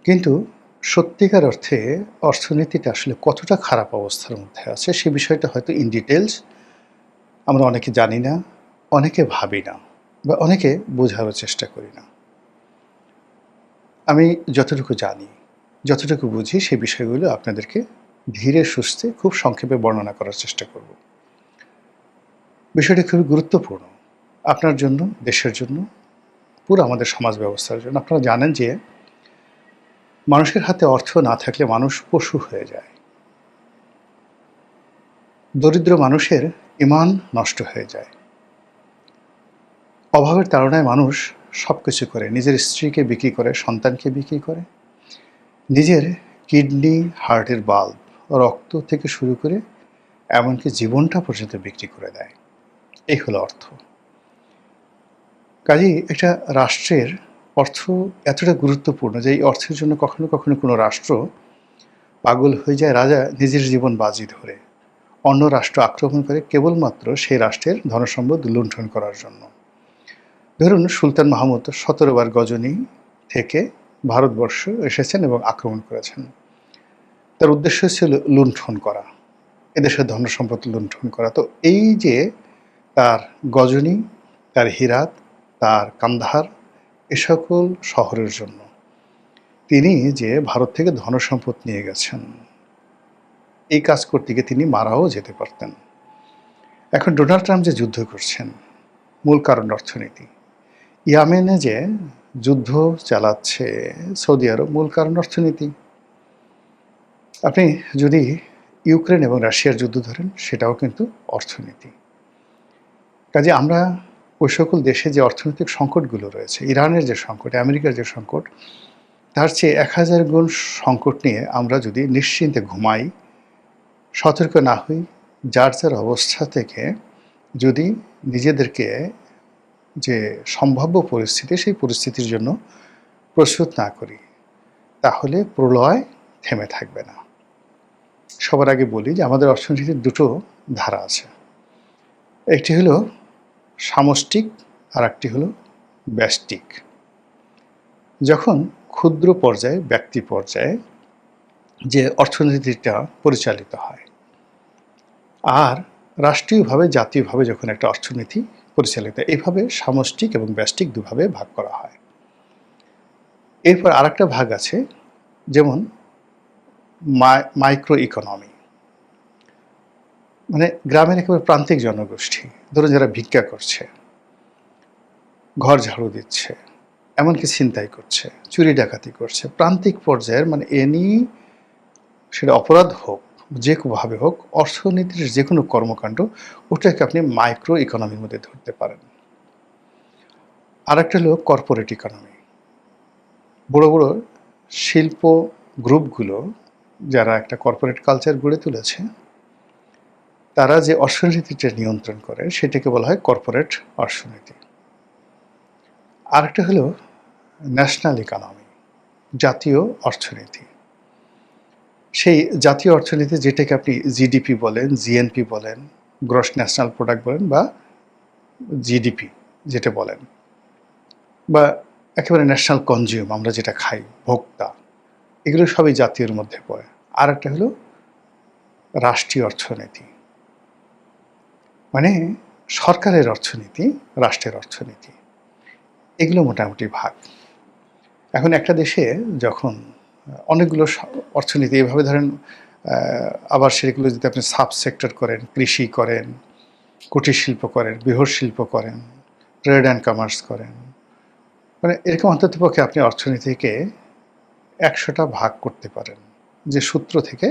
কিন্তু সত্যিকার অর্থে অর্থনীতিটা আসলে কতটা খারাপ অবস্থার মধ্যে আছে সে বিষয়টা হয়তো ইন ডিটেইলস আমরা অনেকে জানি না, অনেকে ভাবি না বা অনেকে বোঝারও চেষ্টা করি না। আমি যতটুকু জানি, যতটুকু বুঝি সেই বিষয়গুলো আপনাদেরকে ধীরে সুস্থে খুব সংক্ষেপে বর্ণনা করার চেষ্টা করব। বিষয়টি খুবই গুরুত্বপূর্ণ আপনার জন্য, দেশের জন্য, পুরো আমাদের সমাজ ব্যবস্থার জন্য। আপনারা জানেন যে মানুষের হাতে অর্থ না থাকলে মানুষ পশু হয়ে যায়। দরিদ্র মানুষের ঈমান নষ্ট হয়ে যায়। অভাবের তাড়নায় মানুষ সবকিছু করে। নিজের স্ত্রীকে বিক্রি করে, সন্তানকে বিক্রি করে, নিজের কিডনি, হার্টের বাল্ব, রক্ত থেকে শুরু করে এমনকি জীবনটা পর্যন্ত বিক্রি করে দেয়। এই হলো অর্থ। কাজেই একটা রাষ্ট্রের অর্থ এতটা গুরুত্বপূর্ণ যে এই অর্থের জন্য কখনো কখনো কোনো রাষ্ট্র পাগল হয়ে যায়, রাজা নিজের জীবন বাজি ধরে অন্য রাষ্ট্র আক্রমণ করে কেবলমাত্র সেই রাষ্ট্রের ধনসম্পদ লুণ্ঠন করার জন্য। ধরুন সুলতান মাহমুদ ১৭ বার গজনি থেকে ভারতবর্ষ এসেছেন এবং আক্রমণ করেছেন। তার উদ্দেশ্য ছিল লুণ্ঠন করা, এদেশের ধনসম্পদ লুণ্ঠন করা। তো এই যে তার গজনি, তার হিরাত, তার কান্দাহার এ সকল শহরের জন্য তিনি যে ভারত থেকে ধনসম্পদ নিয়ে গেছেন, এই কাজ করতে গিয়ে তিনি মারাও যেতে পারতেন। এখন ডোনাল্ড ট্রাম্প যে যুদ্ধ করছেন, মূল কারণ অর্থনীতি। ইয়ামেনে যে যুদ্ধ চালাচ্ছে সৌদি আরব, মূল কারণ অর্থনীতি। আপনি যদি ইউক্রেন এবং রাশিয়ার যুদ্ধ ধরেন, সেটাও কিন্তু অর্থনীতি। কাজে আমরা ওই সকল দেশে যে অর্থনৈতিক সংকটগুলো রয়েছে, ইরানের যে সংকট, আমেরিকার যে সংকট, তার চেয়ে ১০০০ গুণ সংকট নিয়ে আমরা যদি নিশ্চিন্তে ঘুমাই, সতর্ক না হই, যার যার অবস্থা থেকে যদি নিজেদেরকে যে সম্ভাব্য পরিস্থিতি, সেই পরিস্থিতির জন্য প্রস্তুত না করি, তাহলে প্রলয় থেমে থাকবে না। সবার আগে বলি যে আমাদের অর্থনীতির দুটো ধারা আছে। একটি হলো সামষ্টিক, আর একটি হলো ব্যষ্টিক। যখন ক্ষুদ্র পর্যায়ে, ব্যক্তি পর্যায়ে যে অর্থনীতিটা পরিচালিত হয়, আর রাষ্ট্রীয়ভাবে, জাতীয়ভাবে যখন একটা অর্থনীতি পরিচালিত হয়, এইভাবে সামষ্টিক এবং ব্যষ্টিক দুভাবে ভাগ করা হয়। এরপর আরেকটা ভাগ আছে, যেমন মাইক্রো ইকোনমি, মানে গ্রামের একেবারে প্রান্তিক জনগোষ্ঠী, ধরুন যারা ভিক্ষা করছে, ঘর ঝাড়ু দিচ্ছে, এমনকি ছিনতাই করছে, চুরি ডাকাতি করছে, প্রান্তিক পর্যায়ের, মানে সেটা অপরাধ হোক, যে কোনোভাবে হোক, অর্থনীতির যে কোনো কর্মকাণ্ড, ওটাকে আপনি মাইক্রো ইকোনমির মধ্যে ধরতে পারেন। আর একটা হলো কর্পোরেট ইকোনমি। বড় বড় শিল্প গ্রুপগুলো যারা একটা কর্পোরেট কালচার গড়ে তুলেছে, তারা যে অর্থনীতিটা নিয়ন্ত্রণ করে, সেটাকে বলা হয় কর্পোরেট অর্থনীতি। আরেকটা হলো ন্যাশনাল ইকোনমি, জাতীয় অর্থনীতি। সেই জাতীয় অর্থনীতি যেটাকে আপনি জিডিপি বলেন, জিএনপি বলেন, গ্রস ন্যাশনাল প্রোডাক্ট বলেন, বা জিডিপি যেটা বলেন, বা একেবারে ন্যাশনাল কনজিউম, আমরা যেটা খাই, ভোক্তা, এগুলো সবই জাতীয়র মধ্যে পড়ে। আর একটা হলো রাষ্ট্রীয় অর্থনীতি, মানে সরকারের অর্থনীতি, রাষ্ট্রের অর্থনীতি। এগুলো মোটামুটি ভাগ। এখন একটা দেশে যখন অনেকগুলো অর্থনীতি এভাবে ধরেন, আবার সেগুলো যদি আপনি সাব সেক্টর করেন, কৃষি করেন, কুটির শিল্প করেন, বৃহৎ শিল্প করেন, ট্রেড অ্যান্ড কমার্স করেন, মানে এরকম অন্ততপক্ষে আপনি অর্থনীতিকে ১০০টা ভাগ করতে পারেন, যে সূত্র থেকে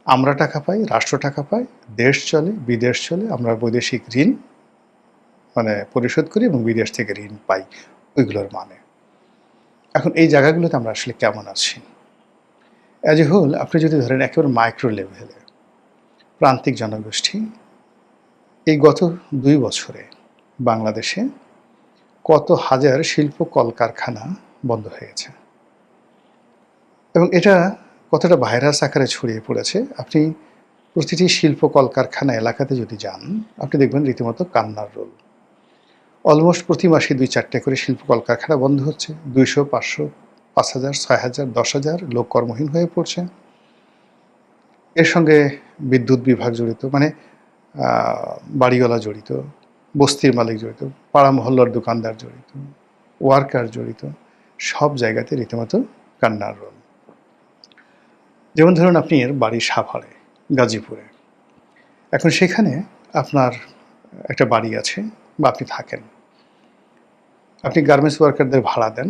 আমরা টাকা পাই, রাষ্ট্র টাকা পায়, দেশ চলে, বিদেশ চলে, আমরা বৈদেশিক ঋণ মানে পরিশোধ করি এবং বিদেশ থেকে ঋণ পাই, ওইগুলোর মানে। এখন এই জায়গাগুলোতে আমরা আসলে কেমন আছি? অ্যাজ এ হোল আপনি যদি ধরেন একেবারে মাইক্রো লেভেলে প্রান্তিক জনগোষ্ঠী, এই গত ২ বছরে বাংলাদেশে কত হাজার শিল্প কলকারখানা বন্ধ হয়েছে, এবং এটা কতটা ভাইরাস আকারে ছড়িয়ে পড়েছে। আপনি প্রতিটি শিল্প কলকারখানা এলাকাতে যদি যান, আপনি দেখবেন রীতিমতো কান্নার রোল। অলমোস্ট প্রতি মাসে ২-৪টা করে শিল্প কলকারখানা বন্ধ হচ্ছে, ২০০, ৫০০ 5,000, 6,000, 10,000 লোক কর্মহীন হয়ে পড়ছে। এর সঙ্গে বিদ্যুৎ বিভাগ জড়িত, মানে বাড়িওয়ালা জড়িত, বস্তির মালিক জড়িত, পাড়া মহল্লার দোকানদার জড়িত, ওয়ার্কার জড়িত, সব জায়গাতে রীতিমতো কান্নার রোল। যেমন ধরুন আপনি এর বাড়ি সাভারে, গাজীপুরে। এখন সেখানে আপনার একটা বাড়ি আছে বা আপনি থাকেন, আপনি গার্মেন্টস ওয়ার্কারদের ভাড়া দেন,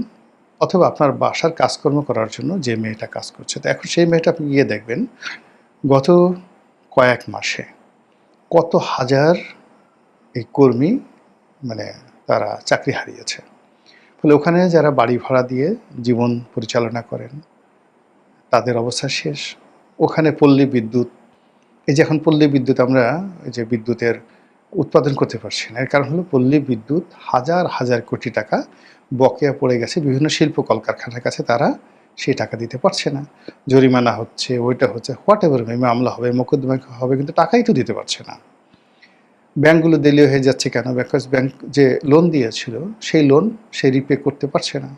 অথবা আপনার বাসার কাজকর্ম করার জন্য যে মেয়েটা কাজ করছে, তো এখন সেই মেয়েটা আপনি গিয়ে দেখবেন গত কয়েক মাসে কত হাজার এই কর্মী মানে তারা চাকরি হারিয়েছে। ফলে ওখানে যারা বাড়ি ভাড়া দিয়ে জীবন পরিচালনা করেন তাদের অবস্থা শেষ। ওখানে পল্লী বিদ্যুৎ, এই যে এখন পল্লী বিদ্যুৎ আমরা এই যে বিদ্যুতের উৎপাদন করতে পারছি না, এর কারণ হলো পল্লী বিদ্যুৎ হাজার হাজার কোটি টাকা বকেয়া পড়ে গেছে বিভিন্ন শিল্প কলকারখানার কাছে, তারা সেই টাকা দিতে পারছে না। জরিমানা হচ্ছে, ওইটা হচ্ছে, হোয়াট এভার, মামলা হবে, মোকদ্দমা হবে, কিন্তু টাকাই তো দিতে পারছে না। ব্যাংকগুলো দেলিয়ে হয়ে যাচ্ছে কেন? বিকজ ব্যাংক যে লোন দিয়েছিল সেই লোন সে রিপে করতে পারছে না।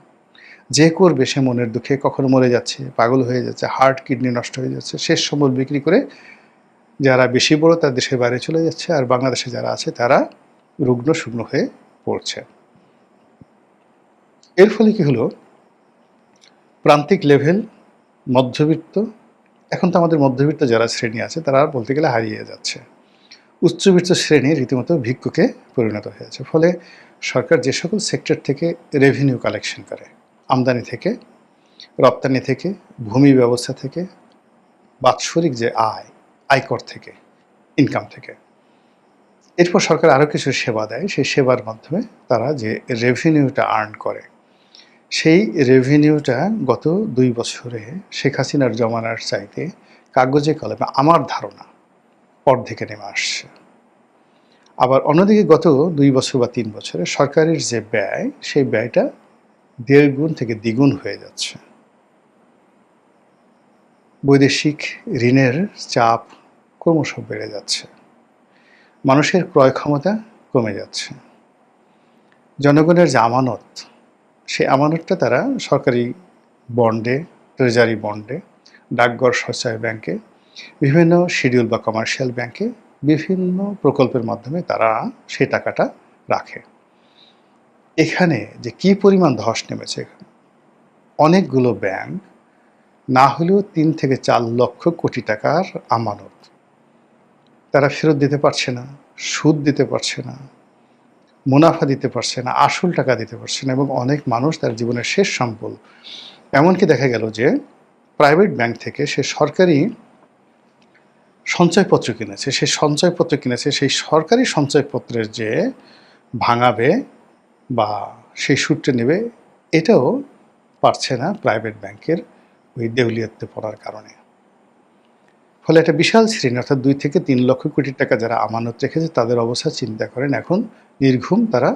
যে করবে সে মনের দুঃখে কখনো মরে যাচ্ছে, পাগল হয়ে যাচ্ছে, হার্ট কিডনি নষ্ট হয়ে যাচ্ছে, শেষ সম্বল বিক্রি করে যারা বেশি বড় তার দেশের বাইরে চলে যাচ্ছে, আর বাংলাদেশে যারা আছে তারা রুগ্ন শুগ্ন হয়ে পড়ছে। এর ফলে কি হলো, প্রান্তিক লেভেল, মধ্যবিত্ত, এখন তো আমাদের মধ্যবিত্ত যারা শ্রেণী আছে তারা বলতে গেলে হারিয়ে যাচ্ছে। উচ্চবিত্ত শ্রেণী রীতিমতো ভিক্ষুকে পরিণত হয়েছে। ফলে সরকার যে সকল সেক্টর থেকে রেভিনিউ কালেকশন করে, আমদানি থেকে, রপ্তানি থেকে, ভূমি ব্যবস্থা থেকে, বাৎসরিক যে আয়কর থেকে, ইনকাম থেকে, এরপর সরকার আরও কিছু সেবা দেয়, সেই সেবার মাধ্যমে তারা যে রেভিনিউটা আর্ন করে, সেই রেভিনিউটা গত 2 বছরে শেখ হাসিনার জমানার চাইতে কাগজে কলমে আমার ধারণা অর্ধেকে নেমে আসছে। আবার অন্যদিকে গত 2 বছর বা 3 বছরে সরকারের যে ব্যয়, সেই ব্যয়টা 1.5 গুণ থেকে দ্বিগুণ হয়ে যাচ্ছে। বৈদেশিক ঋণের চাপ ক্রমশ বেড়ে যাচ্ছে, মানুষের ক্রয় ক্ষমতা কমে যাচ্ছে, জনগণের যে আমানত, সেই আমানতটা তারা সরকারি বন্ডে, ট্রেজারি বন্ডে, ডাকঘর সঞ্চয় ব্যাংকে, বিভিন্ন শিডিউল বা কমার্শিয়াল ব্যাংকে, বিভিন্ন প্রকল্পের মাধ্যমে তারা সেই টাকাটা রাখে। এখানে যে কী পরিমাণ ধস নেমেছে, অনেকগুলো ব্যাংক না হলেও 3 থেকে 4 লক্ষ কোটি টাকার আমানত তারা ফেরত দিতে পারছে না, সুদ দিতে পারছে না, মুনাফা দিতে পারছে না, আসল টাকা দিতে পারছে না, এবং অনেক মানুষ তার জীবনের শেষ সম্বল, এমনকি দেখা গেল যে প্রাইভেট ব্যাংক থেকে সে সরকারি সঞ্চয়পত্র কিনেছে, সেই সরকারি সঞ্চয়পত্রের যে ভাঙাবে বা সেই সুদটা নেবে, এটাও পারছে না প্রাইভেট ব্যাংকের ওই দেউলিয়াত্বে পড়ার কারণে। ফলে একটা বিশাল শ্রেণী, অর্থাৎ 2 থেকে 3 লক্ষ কোটি টাকা যারা আমানত রেখেছে তাদের অবস্থা চিন্তা করেন, এখন নির্ঘুম তারা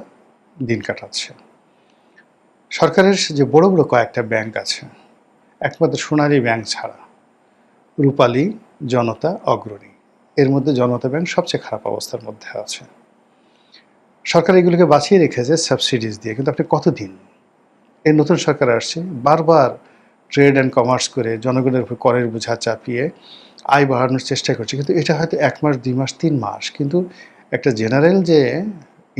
দিন কাটাচ্ছে। সরকারের যে বড় বড় কয়েকটা ব্যাংক আছে, একমাত্র সোনালী ব্যাংক ছাড়া রূপালী, জনতা, অগ্রণী, এর মধ্যে জনতা ব্যাংক সবচেয়ে খারাপ অবস্থার মধ্যে আছে। সরকার এগুলোকে বাঁচিয়ে রেখেছে সাবসিডিজ দিয়ে, কিন্তু আপনি কতদিন, এই নতুন সরকার আসছে বারবার ট্রেড অ্যান্ড কমার্স করে জনগণের উপর করের বোঝা চাপিয়ে আয় বাড়ানোর চেষ্টা করছে, কিন্তু এটা হয়তো 1 মাস, 2 মাস, 3 মাস, কিন্তু একটা জেনারেল যে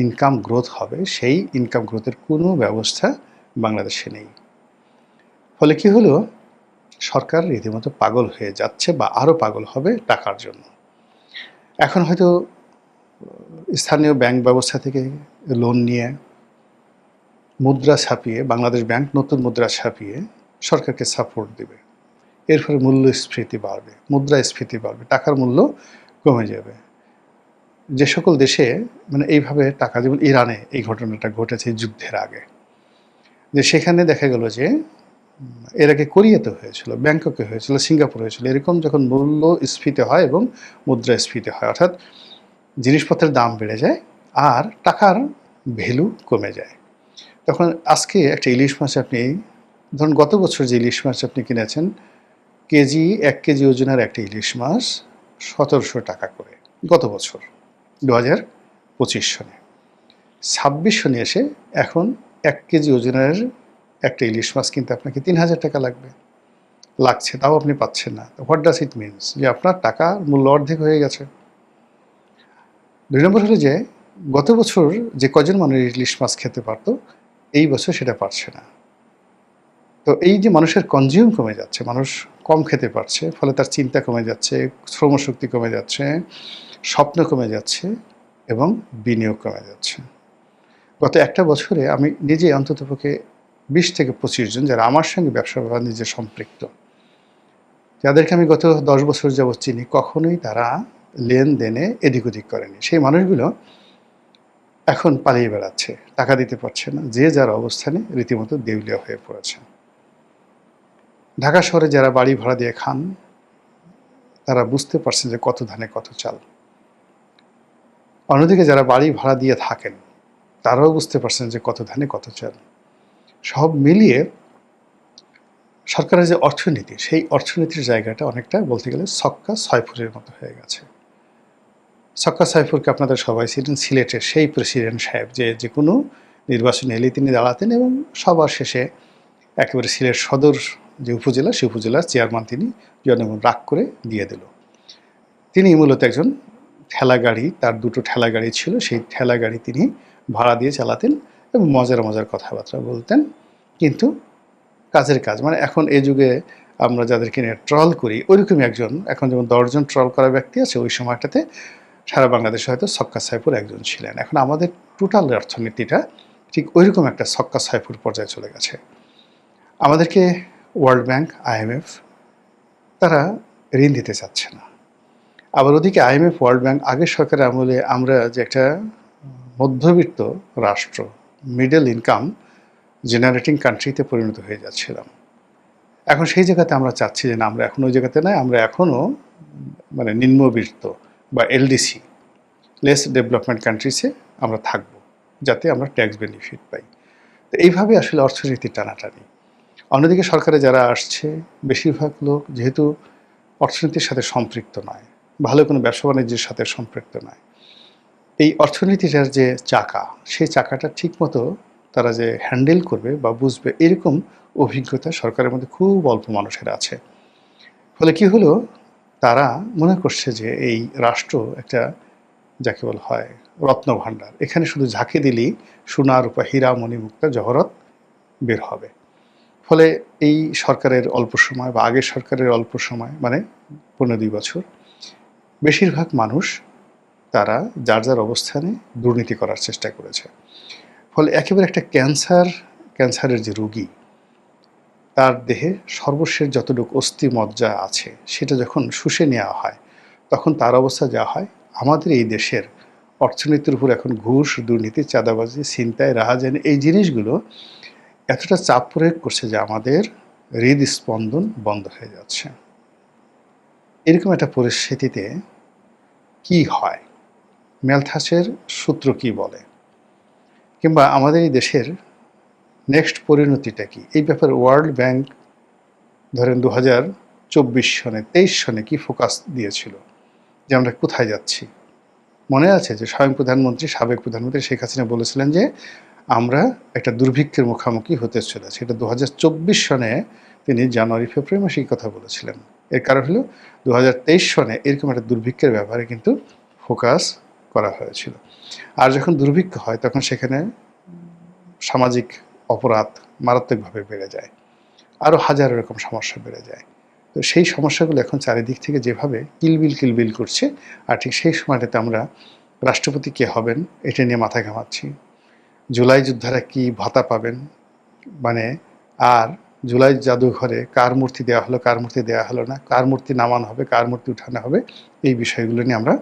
ইনকাম গ্রোথ হবে, সেই ইনকাম গ্রোথের কোনো ব্যবস্থা বাংলাদেশে নেই। ফলে কি হলো, সরকার রীতিমতো পাগল হয়ে যাচ্ছে বা আরও পাগল হবে টাকার জন্য। এখন হয়তো স্থানীয় ব্যাংক ব্যবস্থা থেকে লোন নিয়ে মুদ্রা ছাপিয়ে, বাংলাদেশ ব্যাংক নতুন মুদ্রা ছাপিয়ে সরকারকে সাপোর্ট দেবে। এর ফলে মূল্যস্ফীতি বাড়বে, মুদ্রাস্ফীতি বাড়বে, টাকার মূল্য কমে যাবে। যে সকল দেশে মানে এইভাবে টাকা, যেমন ইরানে এই ঘটনাটা ঘটেছে যুদ্ধের আগে, যে সেখানে দেখা গেল যে এর আগে কোরিয়াতে হয়েছিল, ব্যাংককে হয়েছিল, সিঙ্গাপুরে হয়েছিল, এরকম যখন মূল্যস্ফীতি হয় এবং মুদ্রাস্ফীতি হয়, অর্থাৎ জিনিসপত্রের দাম বেড়ে যায় আর টাকার ভ্যালু কমে যায়, তখন আজকে একটা ইলিশ মাছ আপনি ধরুন, গত বছর যে ইলিশ মাছ আপনি কিনেছেন, কেজি 1 কেজি ওজনের একটা ইলিশ মাছ 1700 টাকা করে গত বছর 2025 সনে। 26 সনে এসে এখন 1 কেজি ওজনের একটা ইলিশ মাছ কিনতে আপনাকে ৩,০০০ টাকা লাগছে, তাও আপনি পাচ্ছেন না। What does it means? যে আপনার টাকার মূল্য অর্ধেক হয়ে গেছে। ২ নম্বর হলো যে গত বছর যে কজন মানুষ ইলিশ মাছ খেতে পারত, এই বছর সেটা পারছে না। তো এই যে মানুষের কনজিউম কমে যাচ্ছে, মানুষ কম খেতে পারছে, ফলে তার চিন্তা কমে যাচ্ছে, শ্রমশক্তি কমে যাচ্ছে, স্বপ্ন কমে যাচ্ছে এবং বিনিয়োগ কমে যাচ্ছে। গত একটা বছরে আমি নিজে অন্ততপক্ষে ২০ থেকে ২৫ জন যারা আমার সঙ্গে ব্যবসা বাণিজ্যে সম্পৃক্ত, যাদেরকে আমি গত ১০ বছর যাবৎ চিনি, কখনোই তারা লেনদেনে এদিক ওদিক করেনি। সেই মানুষগুলো এখন পালিয়ে বেড়াচ্ছে, টাকা দিতে পারছে না, যে যার অবস্থানে রীতিমতো দেউলিয়া হয়ে পড়েছে। ঢাকা শহরে যারা বাড়ি ভাড়া দিয়ে খান, তারা বুঝতে পারছেন যে কত ধানে কত চাল। অন্যদিকে যারা বাড়ি ভাড়া দিয়ে থাকেন, তারাও বুঝতে পারছেন যে কত ধানে কত চাল। সব মিলিয়ে সরকারের যে অর্থনীতি, সেই অর্থনীতির জায়গাটা অনেকটা বলতে গেলে ছক্কা ছয়ফুরের মতো হয়ে গেছে। ছক্কা ছয়ফুরকে আপনাদের সবাই ছিলেন সিলেটের সেই প্রেসিডেন্ট সাহেব, যে কোনো নির্বাচনে এলে তিনি দাঁড়াতেন এবং সবার শেষে একেবারে সিলেট সদর যে উপজেলা, সেই উপজেলার চেয়ারম্যান তিনি জনগণ রাগ করে দিয়ে দিল। তিনি মূলত একজন ঠেলাগাড়ি, তার দুটো ঠেলাগাড়ি ছিল, সেই ঠেলাগাড়ি তিনি ভাড়া দিয়ে চালাতেন এবং মজার মজার কথাবার্তা বলতেন, কিন্তু কাজের কাজ। মানে এখন এই যুগে আমরা যাদেরকে নিয়ে ট্রল করি, ওইরকমই একজন, এখন যেমন ১০ জন ট্রল করা ব্যক্তি আছে, ওই সময়টাতে সারা বাংলাদেশে হয়তো ছক্কা সাইফুর একজন ছিলেন। এখন আমাদের টোটাল অর্থনীতিটা ঠিক ওইরকম একটা ছক্কা সাইফুর পর্যায়ে চলে গেছে। আমাদেরকে ওয়ার্ল্ড ব্যাংক, IMF তারা ঋণ দিতে চাচ্ছে না। আবার ওদিকে IMF, ওয়ার্ল্ড ব্যাংক আগের সরকারের আমলে আমরা যে একটা মধ্যবিত্ত রাষ্ট্র, মিডল ইনকাম জেনারেটিং কান্ট্রিতে পরিণত হয়ে যাচ্ছিলাম। এখন সেই জায়গাতে আমরা চাচ্ছি যে না, আমরা এখন ওই জায়গাতে নয়, আমরা এখনও মানে নিম্নবিত্ত বা LDC, লেস ডেভেলপমেন্ট কান্ট্রিসে আমরা থাকবো, যাতে আমরা ট্যাক্স বেনিফিট পাই। তো এইভাবে আসলে অর্থনীতির টানাটানি। অন্যদিকে সরকারে যারা আসছে, বেশিরভাগ লোক যেহেতু অর্থনীতির সাথে সম্পৃক্ত নয়, ভালো কোনো ব্যবসা বাণিজ্যের সাথে সম্পৃক্ত নয়, এই অর্থনীতিটার যে চাকা, সেই চাকাটা ঠিকমতো তারা যে হ্যান্ডেল করবে বা বুঝবে, এরকম অভিজ্ঞতা সরকারের মধ্যে খুব অল্প মানুষের আছে। ফলে কি হলো, তারা মনে করছে যে এই রাষ্ট্র একটা, যাকে বলা হয় রত্নভাণ্ডার, এখানে শুধু ঝাঁকি দিলেই সোনা রূপা হীরা মণি মুক্তা জহরত বের হবে। ফলে এই সরকারের অল্প সময় বা আগের সরকারের অল্প সময়, মানে ১৫-২ বছর, বেশিরভাগ মানুষ তারা যার যার অবস্থানে দুর্নীতি করার চেষ্টা করেছে। ফলে একেবারে একটা ক্যান্সারের যে রোগী, তার দেহে সর্বশেষ যতটুকু অস্থি মজ্জা আছে, সেটা যখন শুষে নেওয়া হয়, তখন তার অবস্থা যা হয়। আমাদের এই দেশের অর্থনীতির উপর এখন ঘুষ, দুর্নীতি, চাঁদাবাজি, ছিনতাই, রাহাজানি, এই জিনিসগুলো এতটা চাপ প্রয়োগ করছে যে আমাদের হৃদস্পন্দন বন্ধ হয়ে যাচ্ছে। এরকম একটা পরিস্থিতিতে কি হয়, ম্যালথাসের সূত্র কি বলে, কিংবা আমাদের এই দেশের নেক্সট পরিণতিটা কি, এই ব্যাপারে ওয়ার্ল্ড ব্যাংক ধরেন 2024 সনে 23 সনে কি ফোকাস দিয়েছিল যে আমরা কোথায় যাচ্ছি। মনে আছে যে স্বয়ং প্রধানমন্ত্রী, সাবেক প্রধানমন্ত্রী শেখ হাসিনা বলেছিলেন যে আমরা একটা দুর্ভিক্ষের মুখোমুখি হতে চলেছি। এটা 2024 সনে তিনি জানুয়ারি ফেব্রুয়ারি মাসে এই কথা বলেছিলেন। এর কারণ হলো 2023 সনে এরকম একটা দুর্ভিক্ষের ব্যাপারে কিন্তু ফোকাস করা হয়েছিল। আর যখন দুর্ভিক্ষ হয়, তখন সেখানে সামাজিক অপরাধ মারাত্মকভাবে বেড়ে যায়, আরও হাজার রকম সমস্যা বেড়ে যায়। তো সেই সমস্যাগুলো এখন চারিদিক থেকে যেভাবে কিলবিল করছে, আর ঠিক সেই সময়টাতে আমরা রাষ্ট্রপতি কে হবেন এটা নিয়ে মাথা ঘামাচ্ছি। জুলাই যোদ্ধারা কি ভাতা পাবেন, মানে আর জুলাই জাদুঘরে কার মূর্তি দেওয়া হলো, কার মূর্তি দেওয়া হলো না, কার মূর্তি নামানো হবে, কার মূর্তি উঠানো হবে, এই বিষয়গুলো নিয়ে আমরা